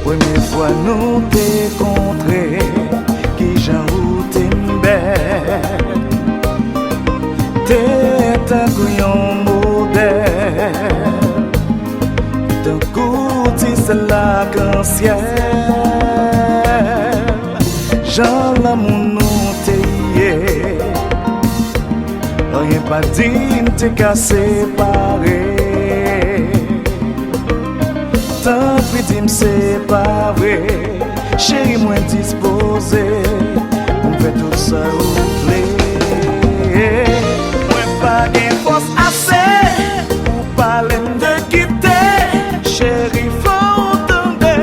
Première fois nous t'es contré, qui j'en ou t'es belle, t'es un couillon modèle, d'un coup t'es la cancière, j'en l'amour nous t'es, rien pas dit t'es qu'à séparer. Tant pis dis c'est pas vrai, chérie moi disposé, on fait tout ça ou plaît. Moi pas gain force assez pour parler de quitter, chérie faut tomber.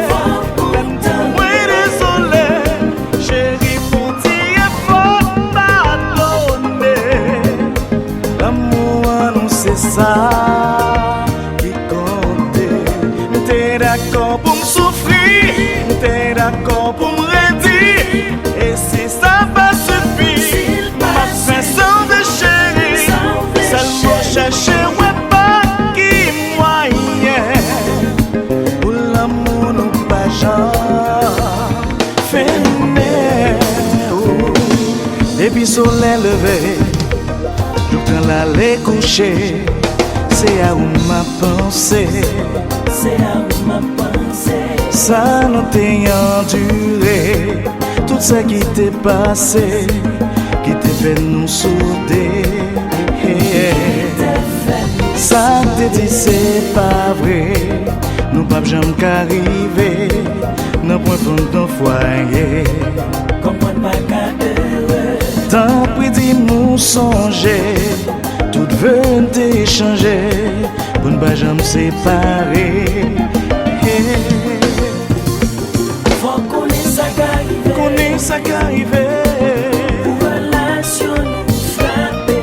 Moi désolé, chérie faut dire faut pardonner. L'amour nous c'est ça. T'es d'accord pour me souffrir, t'es d'accord pour me redire, et si ça va suffire, ma fin sans de chérie, seulement chercher ouais pas qui moyen, pour l'amour nous pas genre, fainé, depuis soleil levé, je prends l'aller coucher, c'est à où ma pensée. C'est à où ma pensée. Ça nous t'a enduré, tout ça qui t'est passé, qui t'a fait nous souder. Ça te dit c'est pas vrai, nous pas jamais qu'arriver, nous point prendre ton foyer. Comprends pas qu'à heureux. Tant pis dis-nous songer, tout veut t'échanger. Pour ne pas jamais séparer. Faut connaître ça qu'arrive. Pour relation nous frapper.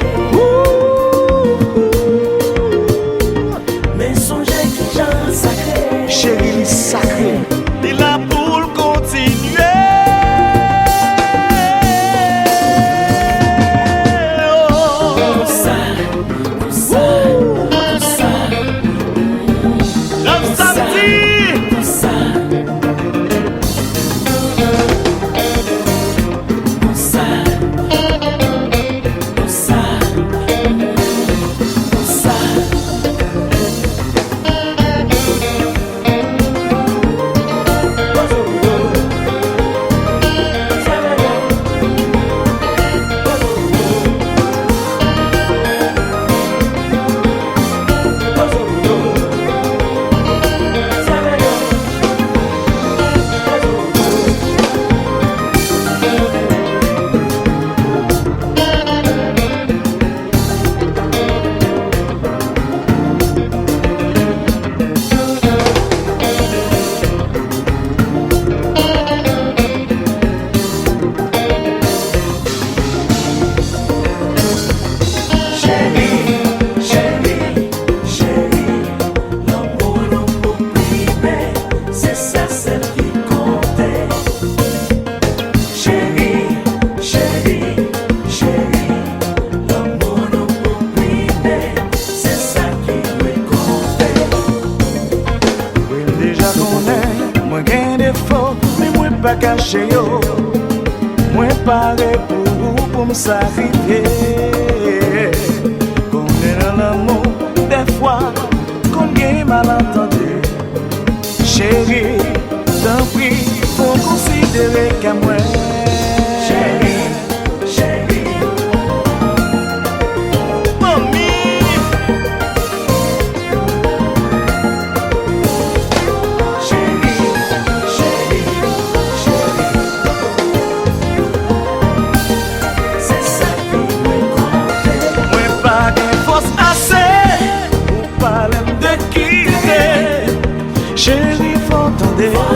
pas caché yo. Moi paré pour me sacrifier. Qu'on est dans l'amour, des fois, qu'on est malentendu. Chérie, t'en prie, faut considérer qu'à moi. Chérie, chérie, mamie. Chérie, chérie, chérie. C'est ça qui me compte. Moi pas de force assez pour parler de quitter. Chérie, faut t'entendre.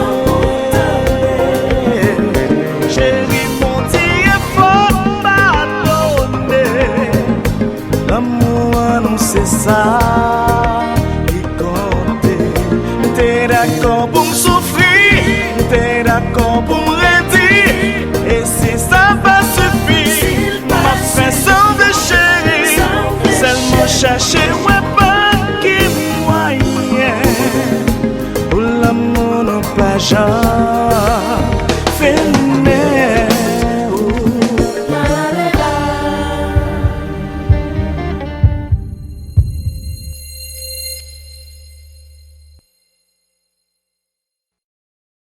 Chérie, mon Dieu, faut pardonner. L'amour, non, c'est ça qui compte. T'es d'accord pour me souffrir, t'es d'accord pour me redire. Et si ça va suffire, ma façon de chérir, seulement chercher, ouais, pas qui moyen. Pour l'amour, non pas genre, fais-le.